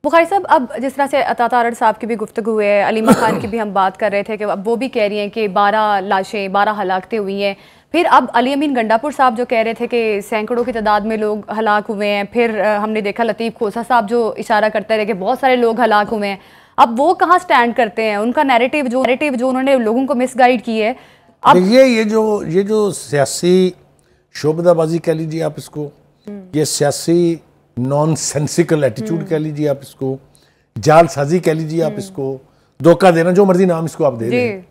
बुखारी साहब, अब जिस तरह से अता तारड़ साहब की भी गुफ्तगू है, अलीमा खान की भी हम बात कर रहे थे कि अब वो भी कह रही हैं कि 12 लाशें 12 हलाकतें हुई हैं। फिर अब अली अमीन गंडापुर साहब जो कह रहे थे कि सैकड़ों की तादाद में लोग हलाक हुए हैं। फिर हमने देखा लतीफ़ खोसा साहब जो इशारा करते रहे कि बहुत सारे लोग हलाक हुए हैं। अब वो कहाँ स्टैंड करते हैं? उनका नैरेटिव जो उन्होंने लोगों को मिसगाइड की है। अब देखिए, ये जो सियासी शोबदाबाजी कह लीजिए आप इसको, ये सियासी नॉन सेंसिकल एटीट्यूड कह लीजिए आप इसको, जालसाजी कह लीजिए आप इसको, धोखा देना, जो मर्जी नाम इसको आप दे दें,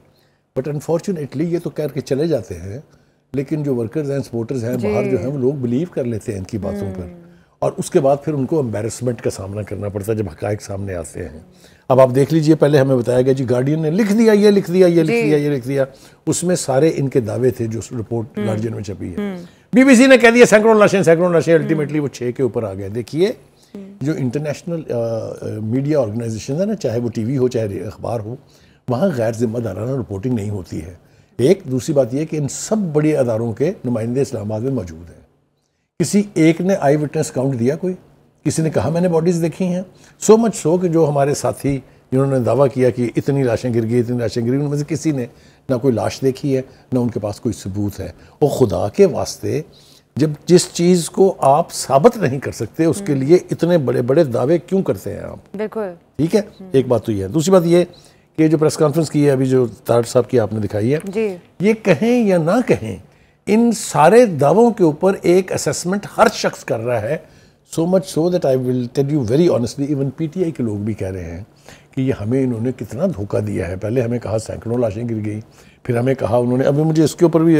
बट अनफॉर्चुनेटली ये तो करके चले जाते हैं। लेकिन जो वर्कर्स हैं, सपोर्टर्स हैं बाहर जो हैं, वो लोग बिलीव कर लेते हैं इनकी बातों पर, और उसके बाद फिर उनको एम्बेरसमेंट का सामना करना पड़ता है जब हकायक सामने आते हैं। अब आप देख लीजिए, पहले हमें बताया गया जी गार्डियन ने लिख दिया, ये लिख दिया, ये लिख दिया, ये लिख दिया, उसमें सारे इनके दावे थे जो रिपोर्ट गार्डियन में छपी है। बीबीसी ने कह दिया सैकड़ों लाशें, अल्टीमेटली वो 6 के ऊपर आ गए। देखिए, जो इंटरनेशनल मीडिया ऑर्गेनाइजेशन है ना, चाहे वो टीवी हो चाहे अखबार हो, वहाँ गैर जिम्मेदाराना रिपोर्टिंग नहीं होती है। एक दूसरी बात यह कि इन सब बड़े अदारों के नुमाइंदे इस्लामाबाद में मौजूद हैं। किसी एक ने आई विटनेस काउंट दिया, कोई किसी ने कहा मैंने बॉडीज़ देखी हैं? सो मच सो कि जो हमारे साथी जिन्होंने दावा किया कि इतनी लाशें गिर गई, इतनी लाशें गिर गई, उनमें से किसी ने ना कोई लाश देखी है, ना उनके पास कोई सबूत है। और खुदा के वास्ते, जब जिस चीज़ को आप साबित नहीं कर सकते उसके लिए इतने बड़े बड़े दावे क्यों करते हैं आप? बिल्कुल ठीक है, एक बात तो ये है। दूसरी बात ये कि जो प्रेस कॉन्फ्रेंस की है अभी जो तारड़ साहब की आपने दिखाई है जी, ये कहें या ना कहें, इन सारे दावों के ऊपर एक असेसमेंट हर शख्स कर रहा है। So much so that I will tell you very honestly, even PTI के लोग भी कह रहे हैं कि ये हमें इन्होंने कितना धोखा दिया है। पहले हमें कहा सैकड़ों लाशें गिर गई, फिर हमें कहा उन्होंने, अभी मुझे इसके ऊपर भी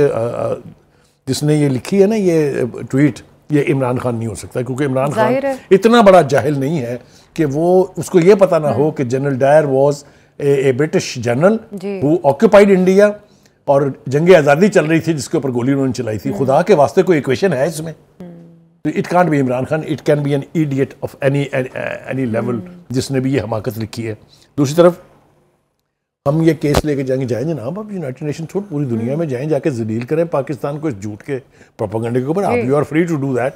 जिसने ये लिखी है ना ये ट्वीट, ये इमरान खान नहीं हो सकता, क्योंकि इमरान खान इतना बड़ा जाहिल नहीं है कि वो उसको ये पता ना हो कि General Dyer was a British general who occupied India, और जंग आज़ादी चल रही थी जिसके ऊपर गोली उन्होंने चलाई थी। खुदा के वास्ते कोई इक्वेशन है इसमें? It can't be Imran Khan, it can be an idiot of any level जिसने भी ये हमाकत लिखी है। दूसरी तरफ हम ये केस लेके जाएंगे, जाएं जनाब, आप यूनाइटेड नेशन छोड़ पूरी दुनिया में जाएं, जाके जलील करें पाकिस्तान को इस झूठ के प्रोपेगेंडे के ऊपर। आप you are free to do that,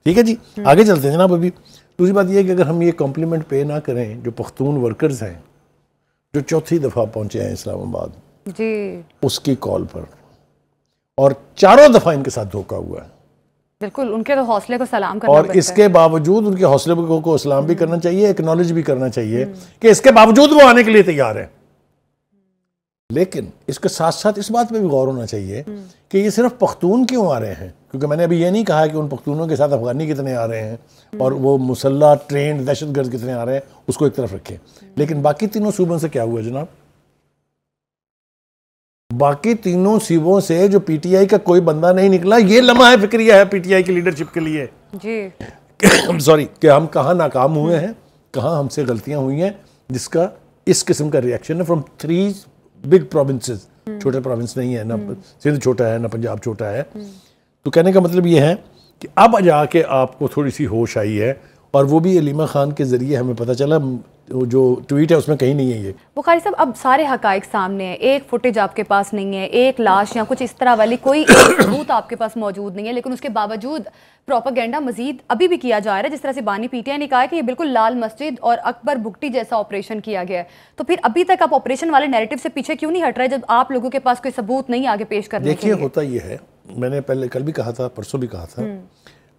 ठीक है जी। आगे चलते हैं जनाब। अभी दूसरी बात यह है कि अगर हम ये कॉम्प्लीमेंट पे ना करें जो पख्तून वर्कर्स हैं जो चौथी दफ़ा पहुंचे हैं इस्लामाबाद जी, उसकी कॉल पर, और चारों दफ़ा इनके साथ धोखा हुआ है, बिल्कुल उनके तो हौसले को सलाम करना और इसके बावजूद उनके हौसले को सलाम भी करना चाहिए, एक्नॉलेज भी करना चाहिए कि इसके बावजूद वो आने के लिए तैयार है। लेकिन इसके साथ साथ इस बात पे भी गौर होना चाहिए कि ये सिर्फ पख्तून क्यों आ रहे हैं, क्योंकि मैंने अभी ये नहीं कहा कि उन पख्तूनों के साथ अफगानी कितने आ रहे हैं और वो मुसल्ला ट्रेंड दहशतगर्द कितने आ रहे हैं, उसको एक तरफ रखें। लेकिन बाकी तीनों सूबों से क्या हुआ जनाब? बाकी तीनों सूबों से जो पीटीआई का कोई बंदा नहीं निकला। ये लम्हा है फिक्रिया है पीटीआई की लीडरशिप के लिए जी सॉरी, कि हम कहाँ नाकाम हुए हैं, कहाँ हमसे गलतियां हुई हैं, जिसका इस किस्म का रिएक्शन है फ्रॉम 3 बिग प्रोविंसेस। छोटे प्रोविंस नहीं है ना, सिंध छोटा है ना पंजाब छोटा है। तो कहने का मतलब ये है कि अब जाके आपको थोड़ी सी होश आई है, और वो भी अलीमा खान के जरिए हमें पता चला। जो ट्वीट है उसमें कहीं नहीं है ये। बुखारी साहब, अब सारे हकाइक सामने है, एक फुटेज आपके पास नहीं है, एक लाश या कुछ इस तरह वाली कोई सबूत आपके पास मौजूद नहीं है, लेकिन उसके बावजूद प्रोपेगेंडा मजीद अभी भी किया जा रहा है। जिस तरह से बानी पीटीआई ने कहा है कि ये बिल्कुल लाल मस्जिद और अकबर बुगटी जैसा ऑपरेशन किया गया है, तो फिर अभी तक आप ऑपरेशन वाले नैरेटिव से पीछे क्यों नहीं हट रहे जब आप लोगों के पास कोई सबूत नहीं आगे पेश करने के लिए? देखिए, होता ये है, मैंने पहले कल भी कहा था, परसों भी कहा था,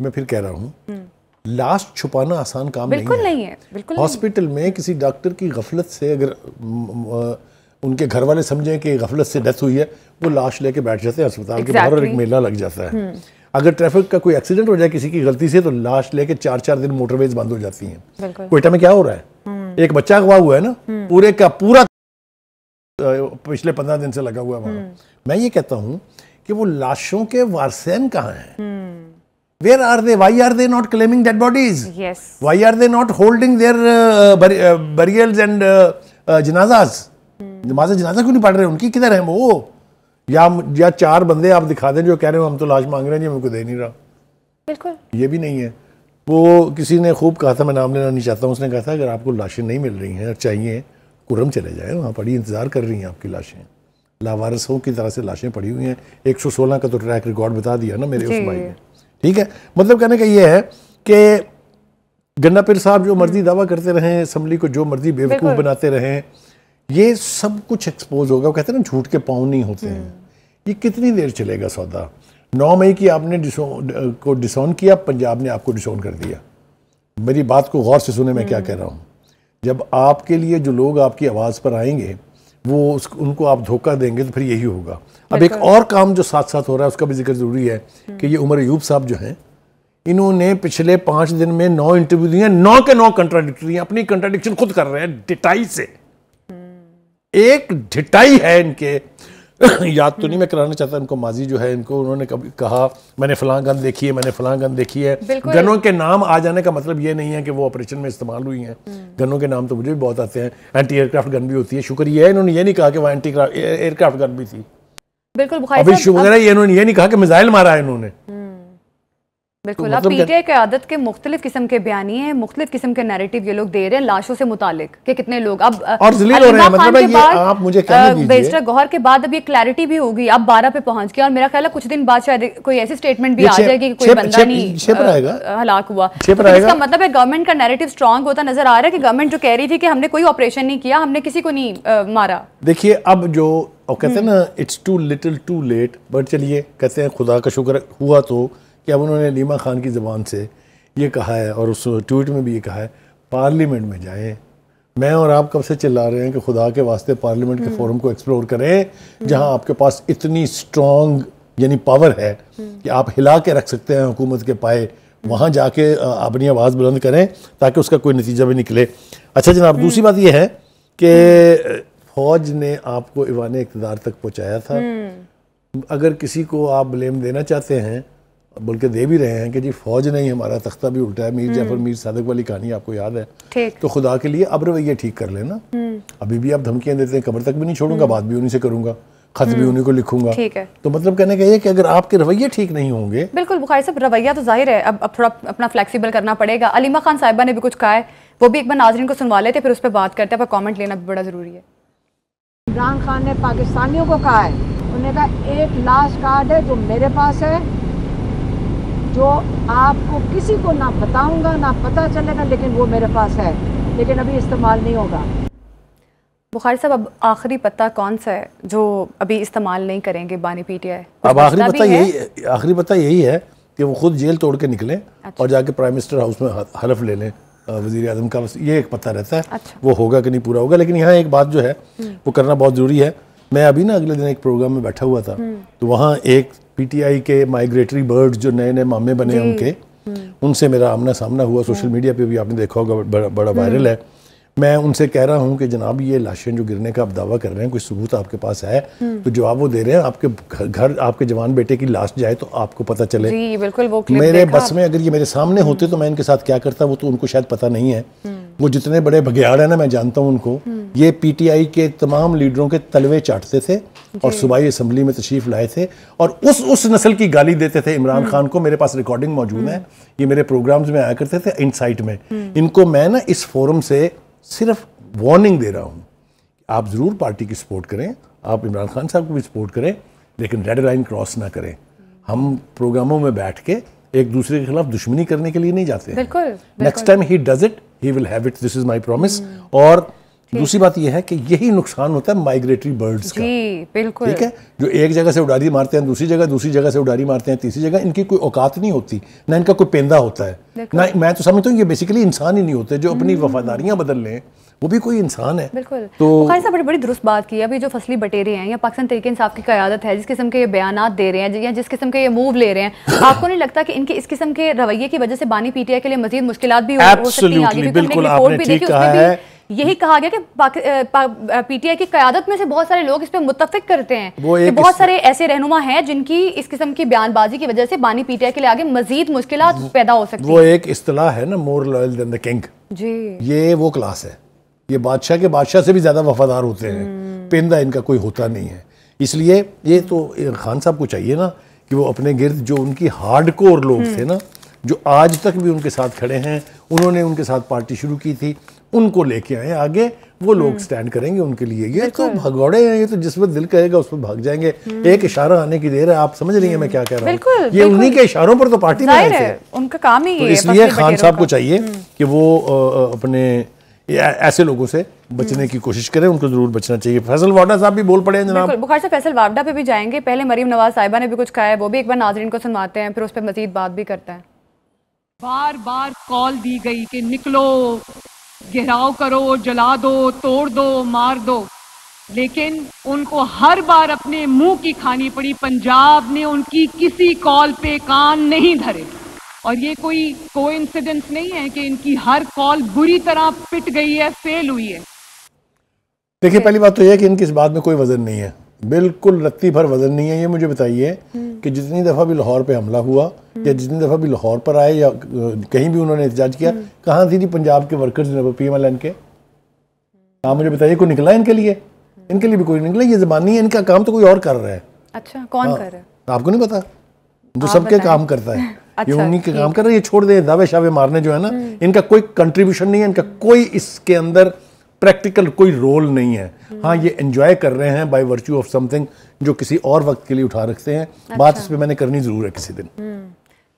मैं फिर कह रहा हूँ, लाश छुपाना आसान काम नहीं है। बिल्कुल हॉस्पिटल में किसी डॉक्टर की गफलत से अगर उनके घर वाले समझें कि गफलत से डेथ हुई है, वो लाश लेके बैठ जाते हैं अस्पताल के बाहर और एक मेला लग जाता है। अगर ट्रैफिक का कोई एक्सीडेंट हो जाए किसी की गलती से, तो लाश लेके 4-4 दिन मोटरवेज बंद हो जाती हैं। कोयटा में क्या हो रहा है, एक बच्चा अगवा हुआ है ना, पूरे का पूरा पिछले 15 दिन से लगा हुआ है वहां। मैं ये कहता हूँ कि वो लाशों के वारसेन कहाँ हैं? Where are they? Why are they not claiming dead bodies? Yes. Why are they not holding their burials and janazas? नमाज़ जनाजा क्यों नहीं पढ़ रहे? उनकी किधर है वो? या 4 बंदे आप दिखा दें जो कह रहे हो हम तो लाश मांग रहे हैं, हमको दे नहीं रहा। बिल्कुल ये भी नहीं है। वो किसी ने खूब कहा था, मैं नाम लेना नहीं चाहता हूँ, उसने कहा था अगर आपको लाशें नहीं मिल रही हैं और चाहिए, कुर्रम चले जाए, वहाँ पड़ी इंतज़ार कर रही हैं आपकी लाशें। लावारिसों की तरह से लाशें पड़ी हुई हैं। 116 का तो ट्रैक रिकॉर्ड बता दिया ना मेरे उस भाई ने। ठीक है, मतलब कहने का ये है कि गन्ना साहब जो मर्जी दावा करते रहे, असम्बली को जो मर्जी बेवकूफ़ बनाते रहे, ये सब कुछ एक्सपोज होगा। वो कहते हैं ना झूठ के पाँव नहीं होते हैं। ये कितनी देर चलेगा सौदा? 9 मई की आपने को डिसऑन किया, पंजाब ने आपको डिसऑन कर दिया। मेरी बात को गौर से सुने, मैं क्या कह रहा हूँ। जब आपके लिए जो लोग आपकी आवाज़ पर आएंगे वो उनको आप धोखा देंगे तो फिर यही होगा। अब एक और काम जो साथ साथ हो रहा है उसका भी जिक्र ज़रूरी है कि ये उमर अयूब साहब जो हैं, इन्होंने पिछले 5 दिन में 9 इंटरव्यू दिए, 9 के 9 कंट्राडिक्टरी, अपनी कंट्राडिक्शन खुद कर रहे हैं डिटाई से। एक ढिटाई है इनके, याद तो नहीं मैं कराना चाहता इनको माजी जो है इनको, उन्होंने कभी कहा मैंने फलां गन देखी है, मैंने फलां गन देखी है। गनों के नाम आ जाने का मतलब ये नहीं है कि वो ऑपरेशन में इस्तेमाल हुई हैं। गनों के नाम तो मुझे भी बहुत आते हैं। एंटी एयरक्राफ्ट गन भी होती है, शुक्र ये है इन्होंने ये नहीं कहा कि वो एंटी एयरक्राफ्ट गन भी थी। बिल्कुल, अभी शुक्र है इन्होंने ये नहीं कहा कि मिसाइल मारा है इन्होंने। बिल्कुल, अब पीटीआई की आदत के मुख्तलिफ किस्म के बयानी हैं, मुख्तलिफ किस्म के नैरेटिव ये लोग दे रहे हैं लाशों से मुतालिक कि कितने लोग अब और जलील हो रहे हैं। मतलब ये आप मुझे कहने दीजिए, बैरिस्टर गौहर के बाद अब ये क्लैरिटी भी होगी, अब 12 पे पहुंच गया और मेरा ख्याल है कुछ दिन बाद शायद कोई ऐसी स्टेटमेंट भी आ जाएगी कि कोई बंदा नहीं हलाक हुआ। तो इसका मतलब है गवर्नमेंट का नैरेटिव स्ट्रांग होता नजर आ रहा है कि गवर्नमेंट जो कह रही थी कि हमने कोई ऑपरेशन नहीं किया, हमने किसी को नहीं मारा। देखिए अब जो कहते हैं ना it's too little too late, but चलिए कहते हैं खुदा का शुक्र हुआ तो कि अब उन्होंने अलीमा खान की ज़बान से ये कहा है और उस ट्वीट में भी ये कहा है पार्लियामेंट में जाएं। मैं और आप कब से चिल्ला रहे हैं कि खुदा के वास्ते पार्लियामेंट के फोरम को एक्सप्लोर करें, जहां आपके पास इतनी स्ट्रॉन्ग यानी पावर है कि आप हिला के रख सकते हैं हुकूमत के पाए। वहाँ जाके अपनी आवाज़ बुलंद करें ताकि उसका कोई नतीजा भी निकले। अच्छा जनाब, दूसरी बात यह है कि फ़ौज ने आपको ईवान इक़्तिदार तक पहुँचाया था। अगर किसी को आप ब्लेम देना चाहते हैं, बल्कि दे भी रहे हैं कि जी फौज ने ही हमारा तख्ता भी उल्टा है, मीर जाफर मीर सादिक वाली कहानी आपको याद है, तो खुदा के लिए अब रवैया ठीक कर लेना। अभी भी आप धमकियां देते हैं, कब्र तक भी नहीं छोड़ूंगा, बात भी उन्हीं से करूंगा, खत भी उन्हीं को लिखूंगा। ठीक है, तो मतलब कहने का ये कि अगर आपके रवैये ठीक नहीं होंगे। बिल्कुल बुखारी साहब, रवैया तो जाहिर है अब थोड़ा अपना फ्लेक्सिबल करना पड़ेगा। अलीमा खान साहिबा ने भी कुछ कहा है, वो भी एक बार नाज़रीन को सुनवा लेते, फिर उस पर बात करते हैं, पर कॉमेंट लेना भी बड़ा जरूरी है। इमरान खान ने पाकिस्तानियों को कहा है, उन्होंने कहा एक लास्ट कार्ड है जो मेरे पास है, जो आपको किसी को ना बताऊंगा ना पता चलेगा, लेकिन वो मेरे पास है, लेकिन अभी इस्तेमाल नहीं होगा। बुखारी साहब, अब आखिरी पत्ता कौन सा है जो अभी इस्तेमाल नहीं करेंगे बानी पीटीआई? अब आखिरी पत्ता यही है कि वो खुद जेल तोड़ के निकलें। अच्छा। और जाके प्राइम मिनिस्टर हाउस में हलफ ले लें वज़ीर आज़म का। ये एक पत्ता रहता है। अच्छा। वो होगा कि नहीं पूरा होगा, लेकिन यहाँ एक बात जो है वो करना बहुत ज़रूरी है। मैं अभी ना अगले दिन एक प्रोग्राम में बैठा हुआ था, तो वहाँ एक पीटीआई के माइग्रेटरी बर्ड्स जो नए नए मामे बने हैं उनके, उनसे मेरा आमना सामना हुआ। सोशल मीडिया पे भी आपने देखा होगा, बड़ा वायरल है। मैं उनसे कह रहा हूँ कि जनाब ये लाशें जो गिरने का आप दावा कर रहे हैं, कोई सबूत आपके पास है? तो जवाब वो दे रहे हैं, आपके घर आपके जवान बेटे की लाश जाए तो आपको पता चले। जी बिल्कुल, वो क्लिप मेरे बस में अगर ये मेरे सामने होते तो मैं इनके साथ क्या करता, वो तो उनको शायद पता नहीं है। वो जितने बड़े भगेयाड़ है ना, मैं जानता हूँ उनको। ये पीटीआई के तमाम लीडरों के तलवे चाटते थे और सूबाई असम्बली में तशरीफ लाए थे और उस नस्ल की गाली देते थे इमरान खान को। मेरे पास रिकॉर्डिंग मौजूद है, ये मेरे प्रोग्राम्स में आया करते थे इनसाइट में। इनको मैं ना इस फोरम से सिर्फ वार्निंग दे रहा हूँ, आप ज़रूर पार्टी की सपोर्ट करें, आप इमरान खान साहब को भी सपोर्ट करें, लेकिन रेड लाइन क्रॉस ना करें। हम प्रोग्रामों में बैठ के एक दूसरे के खिलाफ दुश्मनी करने के लिए नहीं जाते हैं। बिल्कुल, next time he does it, he will have it, this is my promise. और दूसरी बात यह है कि यही नुकसान होता है माइग्रेटरी बर्ड्स का। बिल्कुल, ठीक है, जो एक जगह से उड़ारी मारते हैं दूसरी जगह से उड़ारी मारते हैं तीसरी जगह, इनकी कोई औकात नहीं होती, ना इनका कोई पेंदा होता है, ना मैं तो समझता हूँ ये बेसिकली इंसान ही नहीं होते। जो अपनी वफादारियां बदल लें वो भी कोई इंसान है। बिल्कुल। तो बुखारी साहब बड़ी दुरुस्त बात की है। अभी जो फसली बटेरे हैं या पाकिस्तान तहरीक इंसाफ की क़यादत है, जिस किस्म के ये बयानात दे रहे हैं या जिस किस्म के ये मूव ले रहे हैं, आपको नहीं लगता कि इनके इस किस्म के रवैये की वजह से बानी पीटीआई के लिए मज़ीद मुश्किलात भी हो सकती हैं आगे? बिल्कुल, आपने ठीक कहा है। यही कहा गया कि पीटीआई की क़यादत में से बहुत सारे लोग इस पर मुत्तफिक करते हैं कि बहुत सारे ऐसे रहनुमा हैं जिनकी इस किस्म की बयानबाजी की वजह से बानी पीटीआई के लिए आगे मजीद मुश्किलात पैदा हो सकती है। वो एक इस्तिलाह है ना, more loyal than the king जी, ये वो क्लास है। ये बादशाह के बादशाह से भी ज्यादा वफादार होते हैं, पेंदा इनका कोई होता नहीं है। इसलिए ये तो खान साहब को चाहिए ना कि वो अपने गिर्द जो उनकी हार्डकोर लोग थे ना, जो आज तक भी उनके साथ खड़े हैं, उन्होंने उनके साथ पार्टी शुरू की थी, उनको लेके आए आगे, वो लोग स्टैंड करेंगे उनके लिए। ये तो भगौड़े हैं, ये तो जिस वक्त दिल कहेगा उस पर भाग जाएंगे। एक इशारा आने की देर है, आप समझ रही हैं मैं क्या कह रहा हूँ। ये उन्हीं के इशारों पर तो पार्टी में आए थे, उनका काम ही तो इसलिए खान साहब को चाहिए कि वो अपने ऐसे लोगों से बचने की कोशिश करें, उनको जरूर बचना चाहिए। फैसल वावडा साहब भी बोल पड़े हैं जनाब। बुखार से फैसल वावडा पे भी जाएंगे, पहले मरीम नवाज साहिबा ने भी कुछ कहा है, वो भी एक बार नाजरीन को सुनवाते हैं, फिर उस पर मजीद बात भी करते हैं। बार बार कॉल दी गई कि निकलो, घेराव करो, जला दो, तोड़ दो, मार दो, लेकिन उनको हर बार अपने मुंह की खानी पड़ी। पंजाब ने उनकी किसी कॉल पे कान नहीं धरे, और ये कोई कोइंसिडेंस नहीं है कि इनकी हर कॉल बुरी तरह पिट गई है, फेल हुई है। देखिए, पहली बात तो यह है कि इनकी इस बात में कोई वजन नहीं है, बिल्कुल रत्ती भर वजन नहीं है। ये मुझे बताइए कि जितनी दफ़ा भी लाहौर पे हमला हुआ या जितनी दफ़ा भी लाहौर पर आए या कहीं भी उन्होंने एहतजाज किया, कहाँ थी जी पंजाब के वर्कर्स PMLN के? हाँ, मुझे बताइए, कोई निकला इनके लिए? इनके लिए भी कोई निकला। ये ज़बानी है, इनका काम तो कोई और कर रहा है। अच्छा, कौन कर रहा है? आपको नहीं पता? जो सबके काम करता है ये उन्हीं के काम कर रहे हैं। ये छोड़ दे दावे शावे मारने जो है ना, इनका कोई कंट्रीब्यूशन नहीं है, इनका कोई इसके अंदर प्रैक्टिकल कोई रोल नहीं है। हाँ, ये एंजॉय कर रहे हैं बाय वर्च्यू ऑफ समथिंग जो किसी और वक्त के लिए उठा रखते हैं। बात इस पे मैंने करनी जरूर है किसी दिन।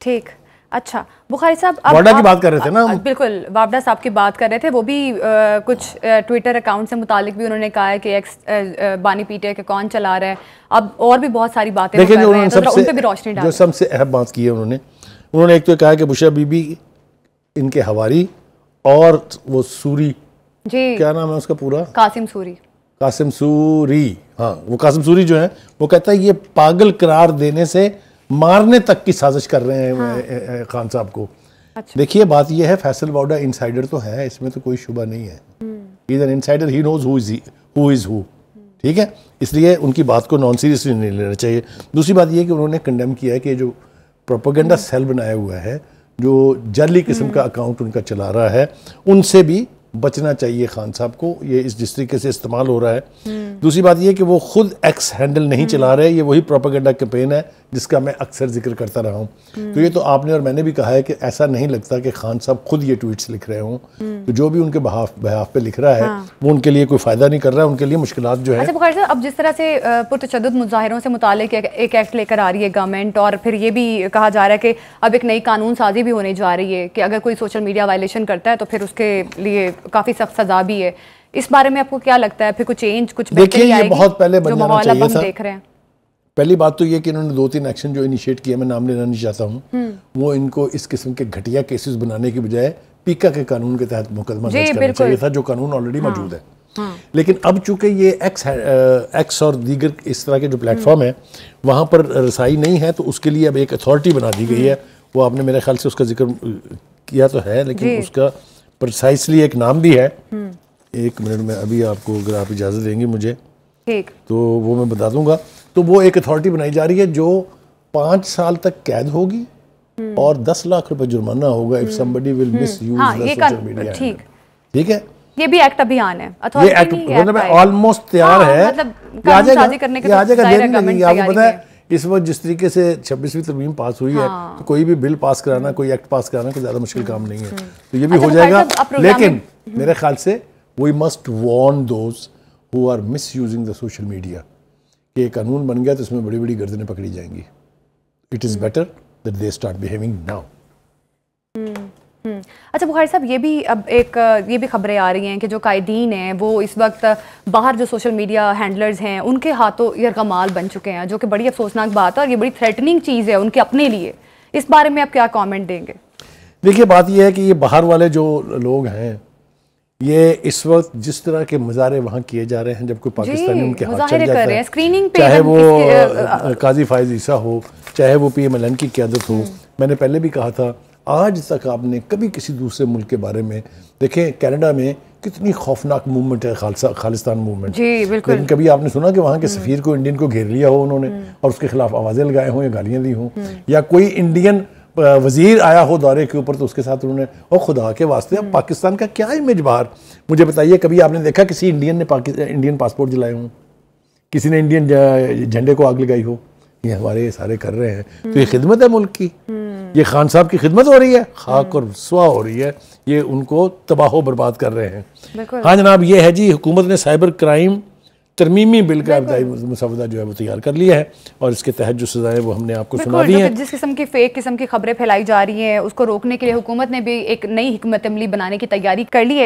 ठीक, अच्छा बुखारी साहब, वावडा की बात कर रहे थे ना? बिल्कुल, वावडा साहब की बात कर रहे थे। वो भी कुछ ट्विटर अकाउंट से मुतालिक भी उन्होंने कहा है कि एक्स बानी पीटे के कौन चला रहा है। अब और भी बहुत सारी बातें देखिए, उन पे भी रोशनी डाली। जो सबसे अहम बात की है उन्होंने एक तो कहा कि बुशरा बीबी इनके हवारी, और वो सूरी जी, क्या नाम है उसका पूरा? कासिम सूरी। हाँ, वो कासिम सूरी जो है वो कहता है ये पागल करार देने से मारने तक की साजिश कर रहे हैं खान साहब को। अच्छा। देखिए, बात ये है, फैसल वावडा इनसाइडर तो है, इसमें तो कोई शुबा नहीं है। He is an insider, he knows who is who. ठीक है, इसलिए उनकी बात को नॉन सीरियसली नहीं लेना चाहिए। दूसरी बात यह कि उन्होंने कंडेम किया है कि जो प्रोपेगेंडा सेल बनाया हुआ है, जो जाली किस्म का अकाउंट उनका चला रहा है, उनसे भी बचना चाहिए खान साहब को। ये जिस तरीके से इस्तेमाल हो रहा है। दूसरी बात यह कि वो खुद एक्स हैंडल नहीं चला रहे, ये वही प्रोपेगेंडा कैंपेन है जिसका मैं अक्सर जिक्र करता रहा हूँ। तो ये तो आपने और मैंने भी कहा है कि ऐसा नहीं लगता कि खान साहब खुद ये ट्वीट्स लिख रहे हों। तो जो भी उनके बहाफ पे लिख रहा है वो उनके लिए कोई फ़ायदा नहीं कर रहा है, उनके लिए मुश्किलात जो है। अच्छा बुखारी साहब, अब जिस तरह से पुरतशद्दुद मुजाहिरों से मुतालिक एक एक्ट लेकर आ रही है गवर्नमेंट, और फिर ये भी कहा जा रहा है कि अब एक नई कानून साजी भी होने जा रही है कि अगर कोई सोशल मीडिया वायलेशन करता है तो फिर उसके लिए काफ़ी सख्त सजा भी है। इस बारे में आपको क्या लगता है, फिर कुछ चेंज, कुछ देखिए, ये बहुत पहले बन जाना चाहिए था। देख रहे हैं, पहली बात तो ये कि इन्होंने 2-3 एक्शन जो इनिशिएट किए, मैं नाम लेना नहीं चाहता हूँ, वो इनको इस किस्म के घटिया केसेस बनाने की बजाय पीका के कानून के तहत मुकदमा दर्ज करना चाहिए था, जो कानून ऑलरेडी मौजूद है। लेकिन अब चूंकि ये एक्स और दीगर इस तरह के जो प्लेटफॉर्म है वहाँ पर रसाई नहीं है, तो उसके लिए अब एक अथॉरिटी बना दी गई है। वो आपने मेरे ख्याल से उसका जिक्र किया तो है, लेकिन उसका प्रिसाइसली एक नाम भी है। एक मिनट में अभी आपको, अगर आप इजाज़त देंगे मुझे, ठीक, तो वो मैं बता दूंगा। तो वो एक अथॉरिटी बनाई जा रही है जो 5 साल तक कैद होगी और 10 लाख रुपए जुर्माना होगा if somebody will misuse the social media. ठीक है, ये भी एक्ट अभियान है, ये एक्ट ऑलमोस्ट तैयार है, मतलब आ जाएगा, देर नहीं लगेगी। आपको पता है इस वक्त जिस तरीके से 26वीं तरमीम पास हुई है, तो कोई भी बिल पास कराना, कोई एक्ट पास कराना कोई ज्यादा मुश्किल काम नहीं है। तो ये भी हो जाएगा, लेकिन मेरे ख्याल से we must warn those who are misusing the social media कि एक कानून बन गया तो इसमें बड़ी बड़ी गर्दनें पकड़ी जाएंगी। It is better that they start behaving now. अच्छा बुखारी साहब, ये भी खबरें आ रही हैं कि जो कायदीन हैं वो इस वक्त बाहर जो सोशल मीडिया हैंडलर्स हैं उनके हाथों यरगमाल बन चुके हैं, जो कि बड़ी अफसोसनाक बात है और ये बड़ी थ्रेटनिंग चीज़ है उनके अपने लिए। इस बारे में आप क्या कमेंट देंगे? देखिए, बात यह है कि ये बाहर वाले जो लोग हैं, ये इस वक्त जिस तरह के मुजाहरे वहाँ किए जा रहे हैं, जब कोई पाकिस्तानी उनके हाथ चल जाता है, स्क्रीनिंग पे, चाहे वो काजी फायज ईसा हो, चाहे वो PMLN की क़यादत हो। मैंने पहले भी कहा था, आज तक आपने कभी किसी दूसरे मुल्क के बारे में देखें, कनाडा में कितनी खौफनाक मूवमेंट है, खालिस्तान मूवमेंट, लेकिन कभी आपने सुना कि वहाँ के सफ़ीर को, इंडियन को घेर लिया हो उन्होंने और उसके खिलाफ आवाज़ें लगाए हों या गालियाँ दी हों, या कोई इंडियन वजीर आया हो दौरे के ऊपर तो उसके साथ उन्होंने, और खुदा के वास्ते अब पाकिस्तान का क्या इमेज बाहर, मुझे बताइए, कभी आपने देखा किसी इंडियन ने इंडियन पासपोर्ट जलाए हों, किसी ने इंडियन झंडे को आग लगाई हो? ये हमारे सारे कर रहे हैं, तो ये खिदमत है मुल्क की। ये खान साहब की खिदमत हो रही है, खाक और रुसवा हो रही है, ये उनको तबाह बर्बाद कर रहे हैं। हाँ जनाब, ये है जी, हुकूमत ने साइबर क्राइम तरमीमी बिल का इब्तदाई मसवदा जो है वो तैयार कर लिया है और इसके तहत जो सज़ाएं वो हमने आपको सुना दी हैं। जिस किस्म की फेक किस्म की खबरें फैलाई जा रही हैं उसको रोकने के लिए हुकूमत ने भी एक नई हिकमत अमली बनाने की तैयारी कर ली है।